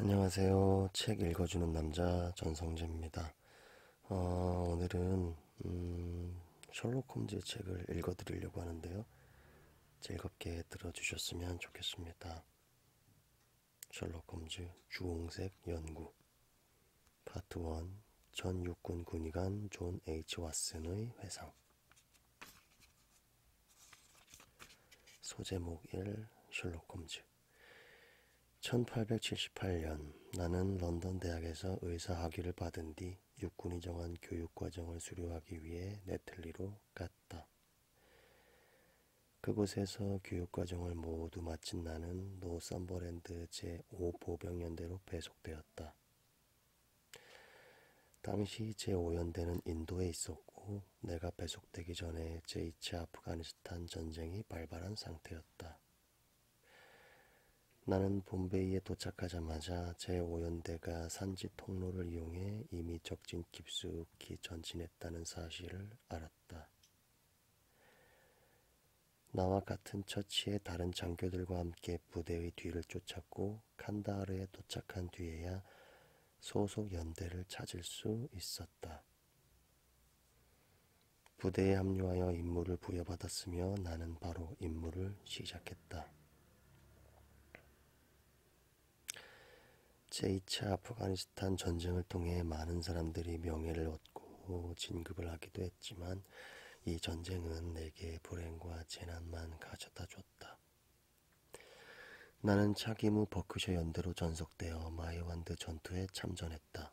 안녕하세요. 책 읽어주는 남자 전성재입니다. 오늘은 셜록 홈즈 책을 읽어드리려고 하는데요. 즐겁게 들어주셨으면 좋겠습니다. 셜록 홈즈 주홍색 연구 파트 1 전 육군 군의관 존 H. 왓슨의 회상. 소제목 1 셜록 홈즈. 1878년 나는 런던 대학에서 의사 학위를 받은 뒤 육군이 정한 교육과정을 수료하기 위해 네틀리로 갔다. 그곳에서 교육과정을 모두 마친 나는 노썸버랜드 제5보병연대로 배속되었다. 당시 제5연대는 인도에 있었고 내가 배속되기 전에 제2차 아프가니스탄 전쟁이 발발한 상태였다. 나는 봄베이에 도착하자마자 제5연대가 산지 통로를 이용해 이미 적진 깊숙이 전진했다는 사실을 알았다. 나와 같은 처치의 다른 장교들과 함께 부대의 뒤를 쫓았고 칸다하르에 도착한 뒤에야 소속 연대를 찾을 수 있었다. 부대에 합류하여 임무를 부여받았으며 나는 바로 임무를 시작했다. 제2차 아프가니스탄 전쟁을 통해 많은 사람들이 명예를 얻고 진급을 하기도 했지만 이 전쟁은 내게 불행과 재난만 가져다 줬다. 나는 차기 무 버크셔 연대로 전속되어 마이완드 전투에 참전했다.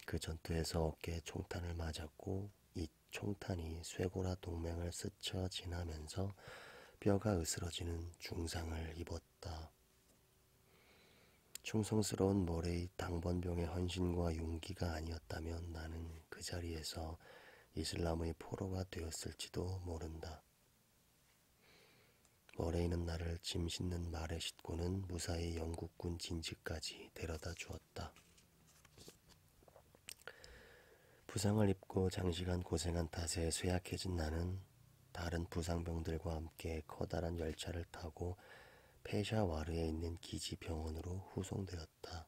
그 전투에서 어깨에 총탄을 맞았고 이 총탄이 쇠고라 동맹을 스쳐 지나면서 뼈가 으스러지는 중상을 입었다. 충성스러운 모레이 당번병의 헌신과 용기가 아니었다면 나는 그 자리에서 이슬람의 포로가 되었을지도 모른다. 모레이는 나를 짐 싣는 말에 싣고는 무사히 영국군 진지까지 데려다 주었다. 부상을 입고 장시간 고생한 탓에 쇠약해진 나는 다른 부상병들과 함께 커다란 열차를 타고 페샤와르에 있는 기지 병원으로 후송되었다.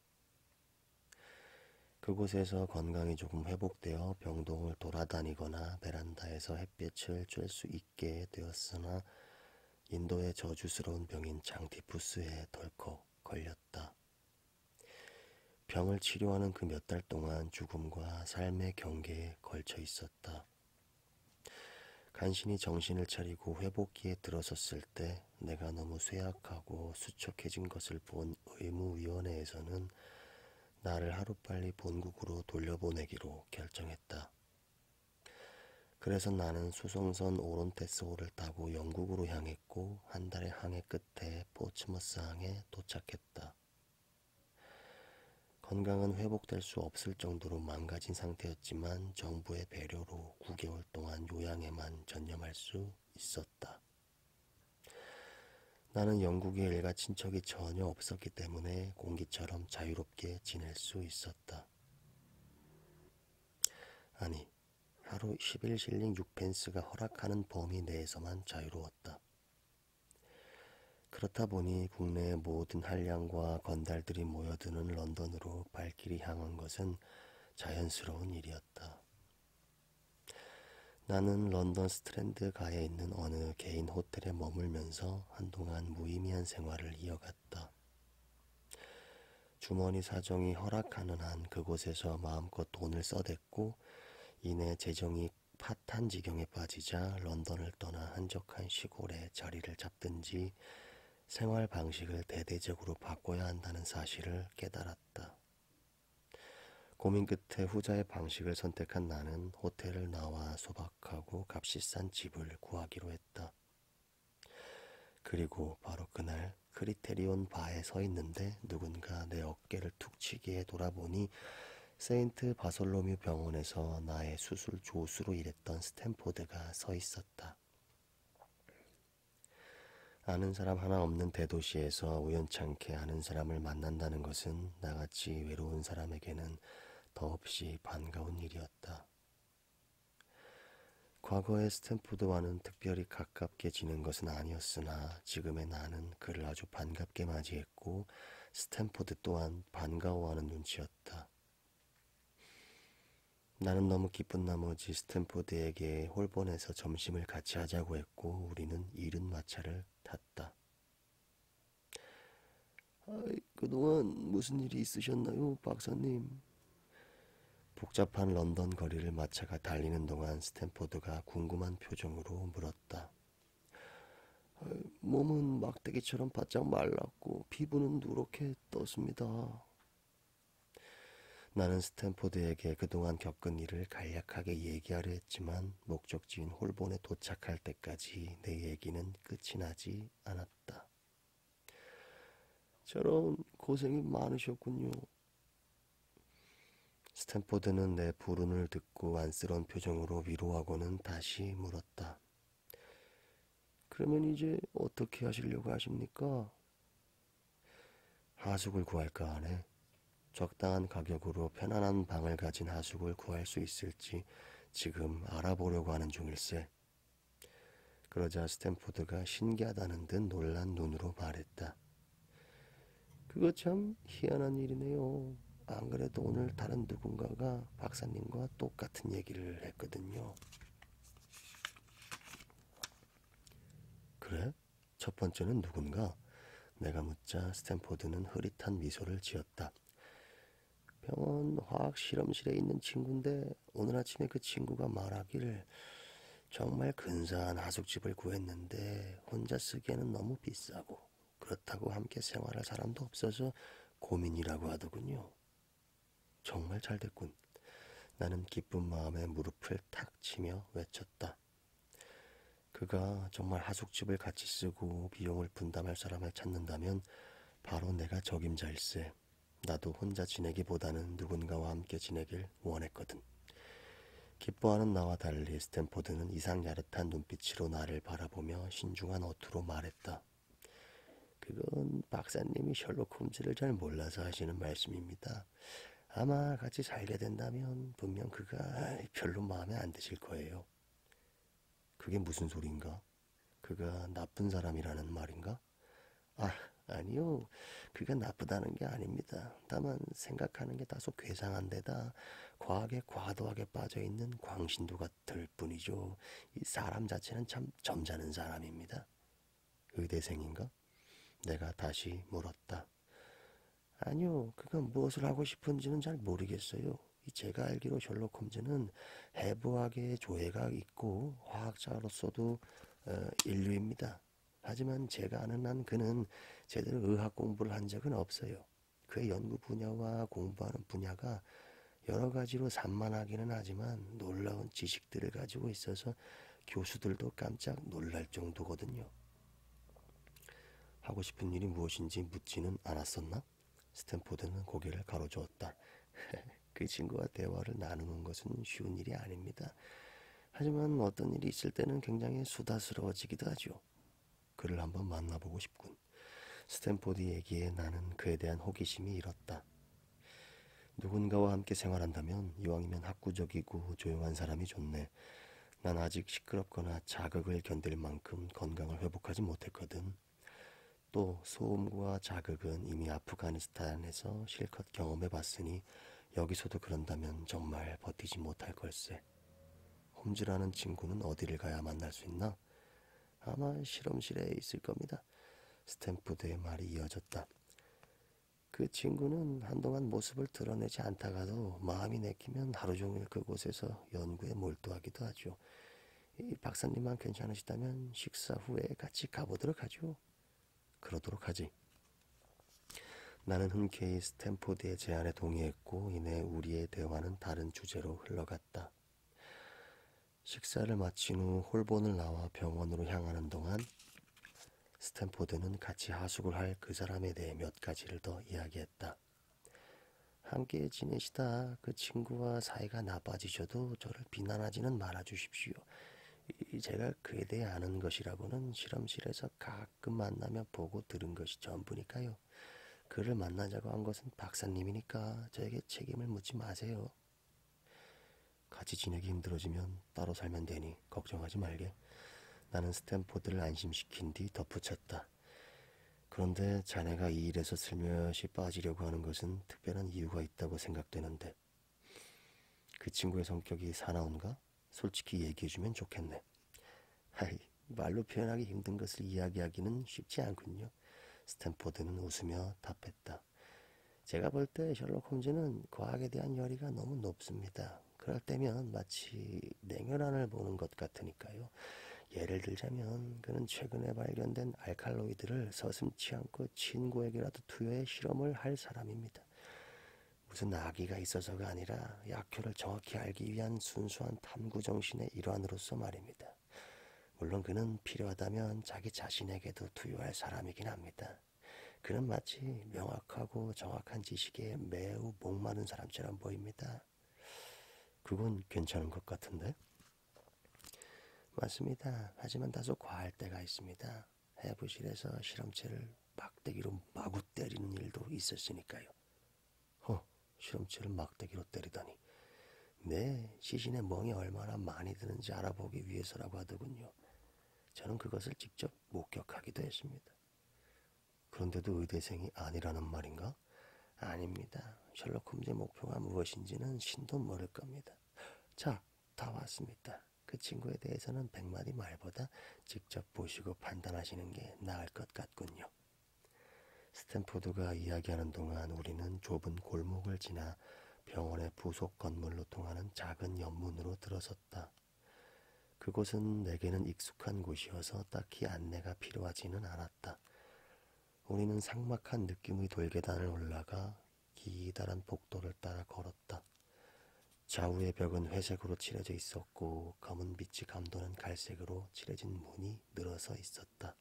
그곳에서 건강이 조금 회복되어 병동을 돌아다니거나 베란다에서 햇빛을 쬐 수 있게 되었으나 인도의 저주스러운 병인 장티푸스에 덜컥 걸렸다. 병을 치료하는 그 몇 달 동안 죽음과 삶의 경계에 걸쳐 있었다. 간신히 정신을 차리고 회복기에 들어섰을 때 내가 너무 쇠약하고 수척해진 것을 본 의무위원회에서는 나를 하루빨리 본국으로 돌려보내기로 결정했다. 그래서 나는 수송선 오론테스호를 타고 영국으로 향했고 한 달의 항해 끝에 포츠머스 항에 도착했다. 건강은 회복될 수 없을 정도로 망가진 상태였지만 정부의 배려로 9개월 동안 요양에만 전념할 수 있었다. 나는 영국에 일가 친척이 전혀 없었기 때문에 공기처럼 자유롭게 지낼 수 있었다. 아니, 하루 11실링 6펜스가 허락하는 범위 내에서만 자유로웠다. 그렇다 보니 국내의 모든 한량과 건달들이 모여드는 런던으로 발길이 향한 것은 자연스러운 일이었다. 나는 런던 스트랜드 가에 있는 어느 개인 호텔에 머물면서 한동안 무의미한 생활을 이어갔다. 주머니 사정이 허락하는 한 그곳에서 마음껏 돈을 써댔고 이내 재정이 파탄 지경에 빠지자 런던을 떠나 한적한 시골에 자리를 잡든지 생활 방식을 대대적으로 바꿔야 한다는 사실을 깨달았다. 고민 끝에 후자의 방식을 선택한 나는 호텔을 나와 소박하고 값이 싼 집을 구하기로 했다. 그리고 바로 그날 크리테리온 바에 서 있는데 누군가 내 어깨를 툭 치기에 돌아보니 세인트 바솔로뮤 병원에서 나의 수술 조수로 일했던 스탠포드가 서 있었다. 아는 사람 하나 없는 대도시에서 우연찮게 아는 사람을 만난다는 것은 나같이 외로운 사람에게는 더없이 반가운 일이었다. 과거의 스탠포드와는 특별히 가깝게 지낸 것은 아니었으나 지금의 나는 그를 아주 반갑게 맞이했고 스탠포드 또한 반가워하는 눈치였다. 나는 너무 기쁜 나머지 스탠포드에게 홀본에서 점심을 같이 하자고 했고 우리는 이른 마차를 탔다. 그동안 무슨 일이 있으셨나요, 박사님? 복잡한 런던 거리를 마차가 달리는 동안 스탠포드가 궁금한 표정으로 물었다. 몸은 막대기처럼 바짝 말랐고 피부는 누렇게 떴습니다. 나는 스탠포드에게 그동안 겪은 일을 간략하게 얘기하려 했지만 목적지인 홀본에 도착할 때까지 내 얘기는 끝이 나지 않았다. 저런 고생이 많으셨군요. 스탠포드는 내 불운을 듣고 안쓰러운 표정으로 위로하고는 다시 물었다. 그러면 이제 어떻게 하시려고 하십니까? 하숙을 구할까 하네. 적당한 가격으로 편안한 방을 가진 하숙을 구할 수 있을지 지금 알아보려고 하는 중일세. 그러자 스탠포드가 신기하다는 듯 놀란 눈으로 말했다. 그거 참 희한한 일이네요. 안 그래도 오늘 다른 누군가가 박사님과 똑같은 얘기를 했거든요. 그래? 첫 번째는 누군가? 내가 묻자 스탠포드는 흐릿한 미소를 지었다. 병원 화학 실험실에 있는 친구인데 오늘 아침에 그 친구가 말하기를 정말 근사한 하숙집을 구했는데 혼자 쓰기에는 너무 비싸고 그렇다고 함께 생활할 사람도 없어서 고민이라고 하더군요. 정말 잘 됐군. 나는 기쁜 마음에 무릎을 탁 치며 외쳤다. 그가 정말 하숙집을 같이 쓰고 비용을 분담할 사람을 찾는다면 바로 내가 적임자일세. 나도 혼자 지내기보다는 누군가와 함께 지내길 원했거든. 기뻐하는 나와 달리 스탠포드는 이상 야릇한 눈빛으로 나를 바라보며 신중한 어투로 말했다. 그건 박사님이 셜록 홈즈를 잘 몰라서 하시는 말씀입니다. 아마 같이 살게 된다면 분명 그가 별로 마음에 안 드실 거예요. 그게 무슨 소린가? 그가 나쁜 사람이라는 말인가? 아니요. 그가 나쁘다는 게 아닙니다. 다만 생각하는 게 다소 괴상한 데다 과학에 과도하게 빠져있는 광신도 같을 뿐이죠. 이 사람 자체는 참 점잖은 사람입니다. 의대생인가? 내가 다시 물었다. 아니요. 그가 무엇을 하고 싶은지는 잘 모르겠어요. 제가 알기로 셜록 홈즈는 해부학에 조예가 있고 화학자로서도 인류입니다. 하지만 제가 아는 한 그는 제대로 의학 공부를 한 적은 없어요. 그의 연구 분야와 공부하는 분야가 여러 가지로 산만하기는 하지만 놀라운 지식들을 가지고 있어서 교수들도 깜짝 놀랄 정도거든요. 하고 싶은 일이 무엇인지 묻지는 않았었나? 스탠포드는 고개를 가로저었다. 그 친구와 대화를 나누는 것은 쉬운 일이 아닙니다. 하지만 어떤 일이 있을 때는 굉장히 수다스러워지기도 하죠. 그를 한번 만나보고 싶군. 스탠포드 얘기에 나는 그에 대한 호기심이 일었다. 누군가와 함께 생활한다면 이왕이면 학구적이고 조용한 사람이 좋네. 난 아직 시끄럽거나 자극을 견딜 만큼 건강을 회복하지 못했거든. 또 소음과 자극은 이미 아프가니스탄에서 실컷 경험해봤으니 여기서도 그런다면 정말 버티지 못할 걸세. 홈즈라는 친구는 어디를 가야 만날 수 있나? 아마 실험실에 있을 겁니다. 스탠포드의 말이 이어졌다. 그 친구는 한동안 모습을 드러내지 않다가도 마음이 내키면 하루 종일 그곳에서 연구에 몰두하기도 하죠. 이 박사님만 괜찮으시다면 식사 후에 같이 가보도록 하죠. 그러도록 하지. 나는 흔쾌히 스탠포드의 제안에 동의했고 이내 우리의 대화는 다른 주제로 흘러갔다. 식사를 마친 후 홀본을 나와 병원으로 향하는 동안 스탠포드는 같이 하숙을 할 그 사람에 대해 몇 가지를 더 이야기했다. 함께 지내시다 그 친구와 사이가 나빠지셔도 저를 비난하지는 말아주십시오. 제가 그에 대해 아는 것이라고는 실험실에서 가끔 만나며 보고 들은 것이 전부니까요. 그를 만나자고 한 것은 박사님이니까 저에게 책임을 묻지 마세요. 같이 지내기 힘들어지면 따로 살면 되니 걱정하지 말게. 나는 스탠포드를 안심시킨 뒤 덧붙였다. 그런데 자네가 이 일에서 슬며시 빠지려고 하는 것은 특별한 이유가 있다고 생각되는데 그 친구의 성격이 사나운가? 솔직히 얘기해주면 좋겠네. 하이, 말로 표현하기 힘든 것을 이야기하기는 쉽지 않군요. 스탠포드는 웃으며 답했다. 제가 볼 때 셜록 홈즈는 과학에 대한 열의가 너무 높습니다. 그럴 때면 마치 냉혈안을 보는 것 같으니까요. 예를 들자면 그는 최근에 발견된 알칼로이드를 서슴지 않고 친구에게라도 투여해 실험을 할 사람입니다. 무슨 악의가 있어서가 아니라 약효를 정확히 알기 위한 순수한 탐구 정신의 일환으로서 말입니다. 물론 그는 필요하다면 자기 자신에게도 투여할 사람이긴 합니다. 그는 마치 명확하고 정확한 지식에 매우 목마른 사람처럼 보입니다. 그건 괜찮은 것 같은데? 맞습니다. 하지만 다소 과할 때가 있습니다. 해부실에서 실험체를 막대기로 마구 때리는 일도 있었으니까요. 실험체를 막대기로 때리다니. 네, 시신의 멍이 얼마나 많이 드는지 알아보기 위해서라고 하더군요. 저는 그것을 직접 목격하기도 했습니다. 그런데도 의대생이 아니라는 말인가? 아닙니다. 셜록 홈즈의 목표가 무엇인지는 신도 모를 겁니다. 자, 다 왔습니다. 그 친구에 대해서는 100마디 말보다 직접 보시고 판단하시는 게 나을 것 같군요. 스탠포드가 이야기하는 동안 우리는 좁은 골목을 지나 병원의 부속 건물로 통하는 작은 연문으로 들어섰다. 그곳은 내게는 익숙한 곳이어서 딱히 안내가 필요하지는 않았다. 우리는 삭막한 느낌의 돌계단을 올라가 기다란 복도를 따라 걸었다. 좌우의 벽은 회색으로 칠해져 있었고 검은 빛이 감도는 갈색으로 칠해진 문이 늘어서 있었다.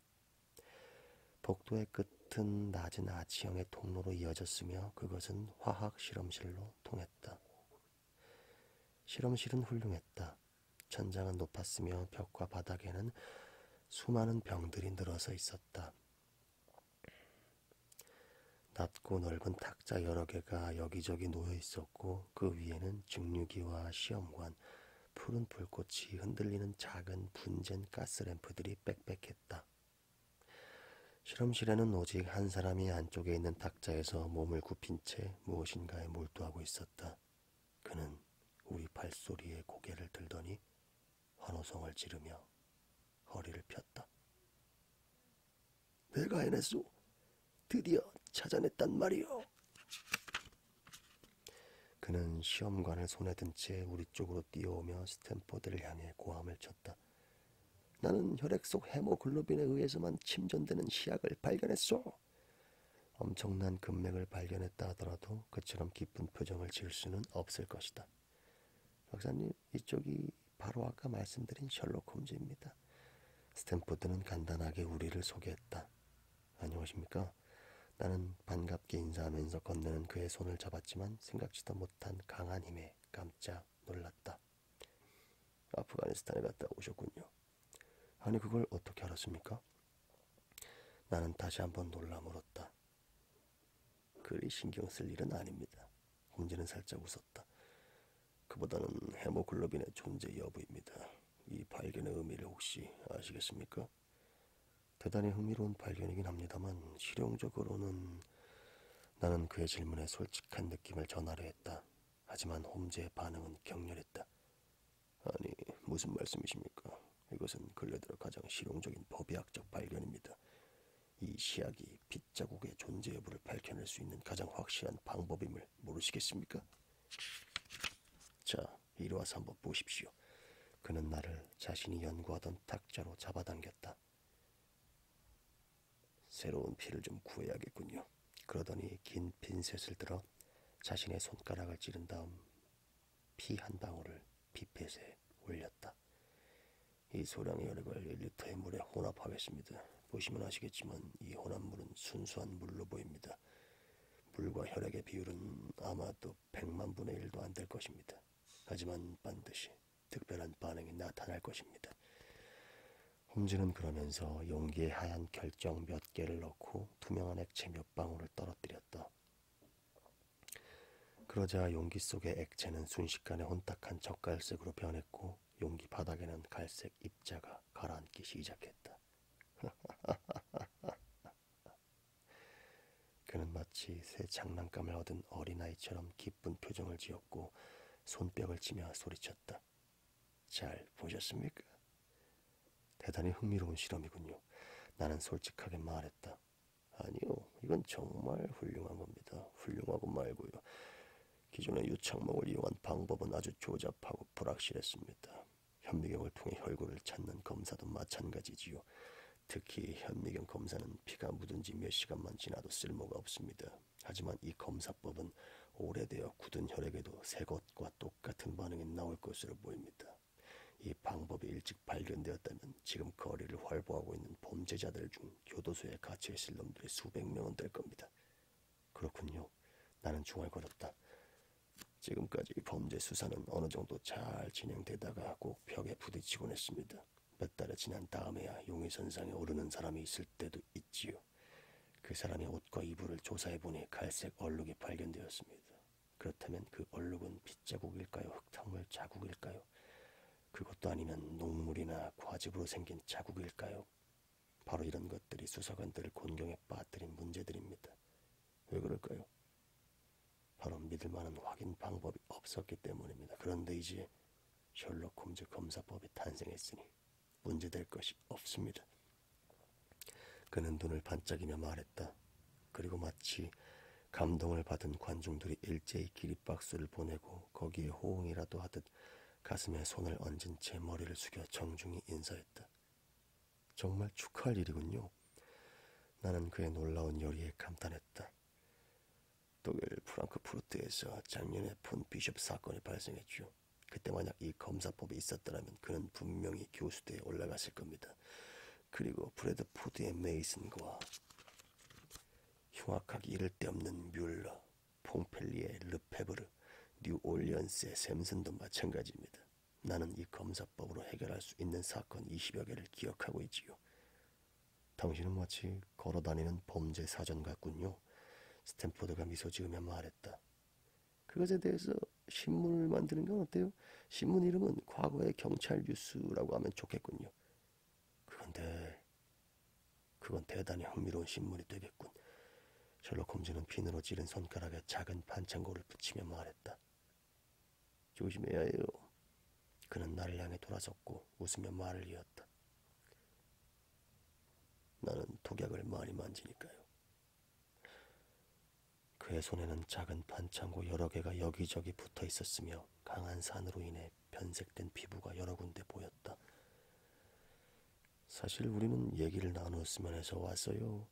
복도의 끝은 낮은 아치형의 통로로 이어졌으며 그것은 화학 실험실로 통했다. 실험실은 훌륭했다. 천장은 높았으며 벽과 바닥에는 수많은 병들이 늘어서 있었다. 낮고 넓은 탁자 여러 개가 여기저기 놓여 있었고 그 위에는 증류기와 시험관, 푸른 불꽃이 흔들리는 작은 분젠 가스램프들이 빽빽했다. 실험실에는 오직 한 사람이 안쪽에 있는 탁자에서 몸을 굽힌 채 무엇인가에 몰두하고 있었다. 그는 우리 발소리에 고개를 들더니 환호성을 지르며 허리를 폈다. 내가 해냈소. 드디어 찾아냈단 말이오. 그는 시험관을 손에 든 채 우리 쪽으로 뛰어오며 스탠포드를 향해 고함을 쳤다. 나는 혈액 속 헤모글로빈에 의해서만 침전되는 시약을 발견했소. 엄청난 금맥을 발견했다 하더라도 그처럼 기쁜 표정을 지을 수는 없을 것이다. 박사님, 이쪽이 바로 아까 말씀드린 셜록 홈즈입니다. 스탠포드는 간단하게 우리를 소개했다. 안녕하십니까? 나는 반갑게 인사하면서 건네는 그의 손을 잡았지만 생각지도 못한 강한 힘에 깜짝 놀랐다. 아프가니스탄에 갔다 오셨군요. 아니, 그걸 어떻게 알았습니까? 나는 다시 한번 놀라 물었다. 그리 신경 쓸 일은 아닙니다. 홈즈는 살짝 웃었다. 그보다는 헤모글로빈의 존재 여부입니다. 이 발견의 의미를 혹시 아시겠습니까? 대단히 흥미로운 발견이긴 합니다만 실용적으로는 나는 그의 질문에 솔직한 느낌을 전하려 했다. 하지만 홈즈의 반응은 격렬했다. 아니, 무슨 말씀이십니까? 이것은 근래 들어 가장 실용적인 법의학적 발견입니다. 이 시약이 핏자국의 존재 여부를 밝혀낼 수 있는 가장 확실한 방법임을 모르시겠습니까? 자, 이리 와서 한번 보십시오. 그는 나를 자신이 연구하던 탁자로 잡아당겼다. 새로운 피를 좀 구해야겠군요. 그러더니 긴 핀셋을 들어 자신의 손가락을 찌른 다음 피 한 방울을 피펫에 올렸다. 이 소량의 혈액을 1리터의 물에 혼합하겠습니다. 보시면 아시겠지만 이 혼합물은 순수한 물로 보입니다. 물과 혈액의 비율은 아마도 100만 분의 1도 안 될 것입니다. 하지만 반드시 특별한 반응이 나타날 것입니다. 홈즈는 그러면서 용기에 하얀 결정 몇 개를 넣고 투명한 액체 몇 방울을 떨어뜨렸다. 그러자 용기 속의 액체는 순식간에 혼탁한 젓갈색으로 변했고 용기 바닥에는 갈색 입자가 가라앉기 시작했다. 마치 새 장난감을 얻은 어린아이처럼 기쁜 표정을 지었고 손뼉을 치며 소리쳤다. 잘 보셨습니까? 대단히 흥미로운 실험이군요. 나는 솔직하게 말했다. 아니요, 이건 정말 훌륭한 겁니다. 훌륭하고 말고요. 기존의 유착목을 이용한 방법은 아주 조잡하고 불확실했습니다. 현미경을 통해 혈구를 찾는 검사도 마찬가지지요. 특히 현미경 검사는 피가 묻은 지 몇 시간만 지나도 쓸모가 없습니다. 하지만 이 검사법은 오래되어 굳은 혈액에도 새 것과 똑같은 반응이 나올 것으로 보입니다. 이 방법이 일찍 발견되었다면 지금 거리를 활보하고 있는 범죄자들 중 교도소에 갇혀 있을 놈들이 수백 명은 될 겁니다. 그렇군요. 나는 중얼거렸다. 지금까지 범죄 수사는 어느 정도 잘 진행되다가 꼭 벽에 부딪히곤 했습니다. 몇 달이 지난 다음에야 용의선상에 오르는 사람이 있을 때도 있지요. 그 사람의 옷과 이불을 조사해보니 갈색 얼룩이 발견되었습니다. 그렇다면 그 얼룩은 빗자국일까요? 흙탕물 자국일까요? 그것도 아니면 녹물이나 과즙으로 생긴 자국일까요? 바로 이런 것들이 수사관들을 곤경에 빠뜨린 문제들입니다. 왜 그럴까요? 바로 믿을 만한 확인 방법이 없었기 때문입니다. 그런데 이제 셜록 홈즈 검사법이 탄생했으니 문제될 것이 없습니다. 그는 눈을 반짝이며 말했다. 그리고 마치 감동을 받은 관중들이 일제히 기립박수를 보내고 거기에 호응이라도 하듯 가슴에 손을 얹은 채 머리를 숙여 정중히 인사했다. 정말 축하할 일이군요. 나는 그의 놀라운 열의에 감탄했다. 독일 프랑크푸르트에서 작년에 폰 비숍 사건이 발생했죠. 그때 만약 이 검사법이 있었더라면 그는 분명히 교수대에 올라갔을 겁니다. 그리고 브래드포드의 메이슨과 흉악하기 이를 데 없는 뮬러, 퐁펠리의 르페브르, 뉴올리언스의 샘슨도 마찬가지입니다. 나는 이 검사법으로 해결할 수 있는 사건 20여 개를 기억하고 있지요. 당신은 마치 걸어다니는 범죄 사전 같군요. 스탠포드가 미소 지으며 말했다. 그것에 대해서 신문을 만드는 건 어때요? 신문 이름은 과거의 경찰 뉴스라고 하면 좋겠군요. 그건 대단히 흥미로운 신문이 되겠군. 셜록 홈즈는 핀으로 찌른 손가락에 작은 반창고를 붙이며 말했다. 조심해야 해요. 그는 나를 향해 돌아섰고 웃으며 말을 이었다. 나는 독약을 많이 만지니까요. 그의 손에는 작은 반창고 여러 개가 여기저기 붙어 있었으며 강한 산으로 인해 변색된 피부가 여러 군데 보였다. 사실 우리는 얘기를 나누었으면 해서 왔어요.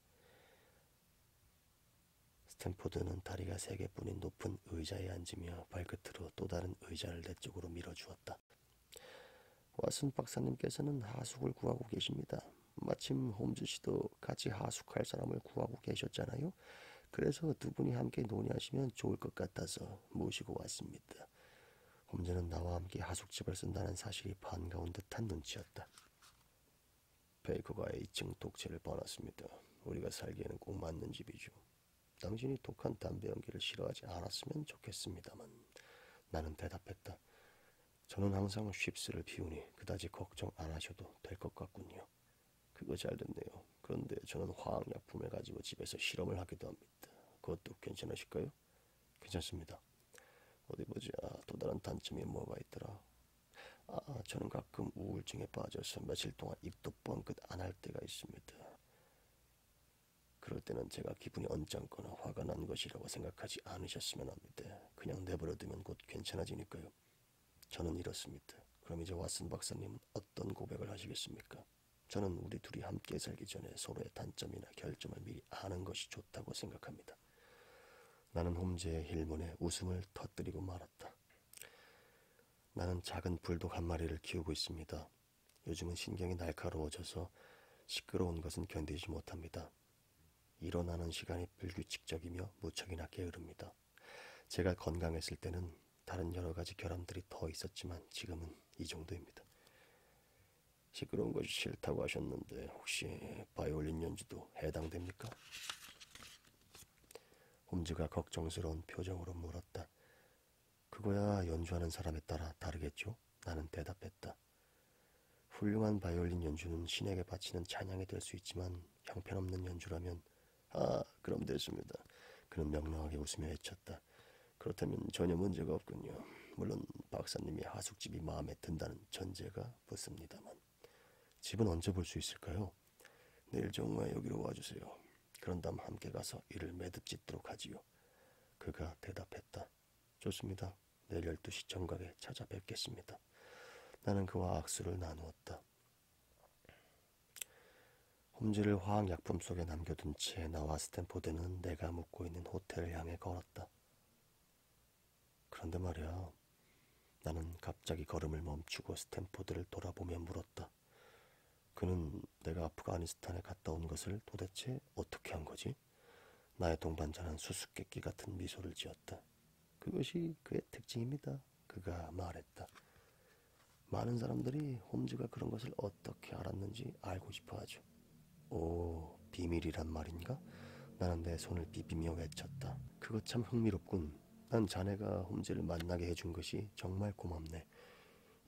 스탠포드는 다리가 3개뿐인 높은 의자에 앉으며 발끝으로 또 다른 의자를 내 쪽으로 밀어주었다. 왓슨 박사님께서는 하숙을 구하고 계십니다. 마침 홈즈 씨도 같이 하숙할 사람을 구하고 계셨잖아요. 그래서 두 분이 함께 논의하시면 좋을 것 같아서 모시고 왔습니다. 홈즈는 나와 함께 하숙집을 쓴다는 사실이 반가운 듯한 눈치였다. 베이커가 2층 독채를 봐놨습니다. 우리가 살기에는 꼭 맞는 집이죠. 당신이 독한 담배 연기를 싫어하지 않았으면 좋겠습니다만 나는 대답했다. 저는 항상 쉽스를 피우니 그다지 걱정 안 하셔도 될 것 같군요. 그거 잘 됐네요. 그런데 저는 화학약품을 가지고 집에서 실험을 하기도 합니다. 그것도 괜찮으실까요? 괜찮습니다. 어디 보자. 또 다른 단점이 뭐가 있더라. 저는 가끔 우울증에 빠져서 며칠 동안 입도 뻥끗 안 할 때가 있습니다. 그럴 때는 제가 기분이 언짢거나 화가 난 것이라고 생각하지 않으셨으면 합니다. 그냥 내버려두면 곧 괜찮아지니까요. 저는 이렇습니다. 그럼 이제 왓슨 박사님은 어떤 고백을 하시겠습니까? 저는 우리 둘이 함께 살기 전에 서로의 단점이나 결점을 미리 아는 것이 좋다고 생각합니다. 나는 홈즈의 힐문에 웃음을 터뜨리고 말았다. 나는 작은 불독 한 마리를 키우고 있습니다. 요즘은 신경이 날카로워져서 시끄러운 것은 견디지 못합니다. 일어나는 시간이 불규칙적이며 무척이나 게으릅니다. 제가 건강했을 때는 다른 여러 가지 결함들이 더 있었지만 지금은 이 정도입니다. 시끄러운 것이 싫다고 하셨는데 혹시 바이올린 연주도 해당됩니까? 홈즈가 걱정스러운 표정으로 물었다. 그거야 연주하는 사람에 따라 다르겠죠? 나는 대답했다. 훌륭한 바이올린 연주는 신에게 바치는 찬양이 될 수 있지만 형편없는 연주라면 그럼 됐습니다. 그는 명랑하게 웃으며 외쳤다. 그렇다면 전혀 문제가 없군요. 물론 박사님이 하숙집이 마음에 든다는 전제가 붙습니다만. 집은 언제 볼 수 있을까요? 내일 정오에 여기로 와주세요. 그런 다음 함께 가서 이를 매듭짓도록 하지요. 그가 대답했다. 좋습니다. 내일 12시 정각에 찾아뵙겠습니다. 나는 그와 악수를 나누었다. 홈즈를 화학약품 속에 남겨둔 채 나와 스탠포드는 내가 묵고 있는 호텔을 향해 걸었다. 그런데 말이야, 나는 갑자기 걸음을 멈추고 스탠포드를 돌아보며 물었다. 그는 내가 아프가니스탄에 갔다 온 것을 도대체 어떻게 한 거지? 나의 동반자는 수수께끼 같은 미소를 지었다. 그것이 그의 특징입니다. 그가 말했다. 많은 사람들이 홈즈가 그런 것을 어떻게 알았는지 알고 싶어 하죠. 오, 비밀이란 말인가? 나는 내 손을 비비며 외쳤다. 그거 참 흥미롭군. 난 자네가 홈즈를 만나게 해준 것이 정말 고맙네.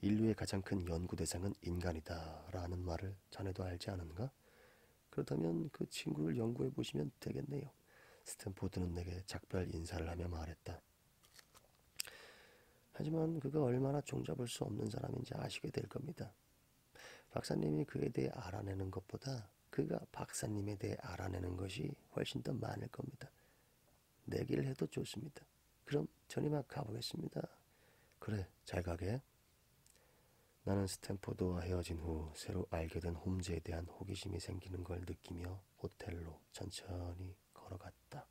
인류의 가장 큰 연구 대상은 인간이다 라는 말을 자네도 알지 않은가? 그렇다면 그 친구를 연구해 보시면 되겠네요. 스탠포드는 내게 작별 인사를 하며 말했다. 하지만 그가 얼마나 종잡을 수 없는 사람인지 아시게 될 겁니다. 박사님이 그에 대해 알아내는 것보다 그가 박사님에 대해 알아내는 것이 훨씬 더 많을 겁니다. 내기를 해도 좋습니다. 그럼 전 이만 가보겠습니다. 그래, 잘 가게. 나는 스탠포드와 헤어진 후 새로 알게 된 홈즈에 대한 호기심이 생기는 걸 느끼며 호텔로 천천히 걸어갔다.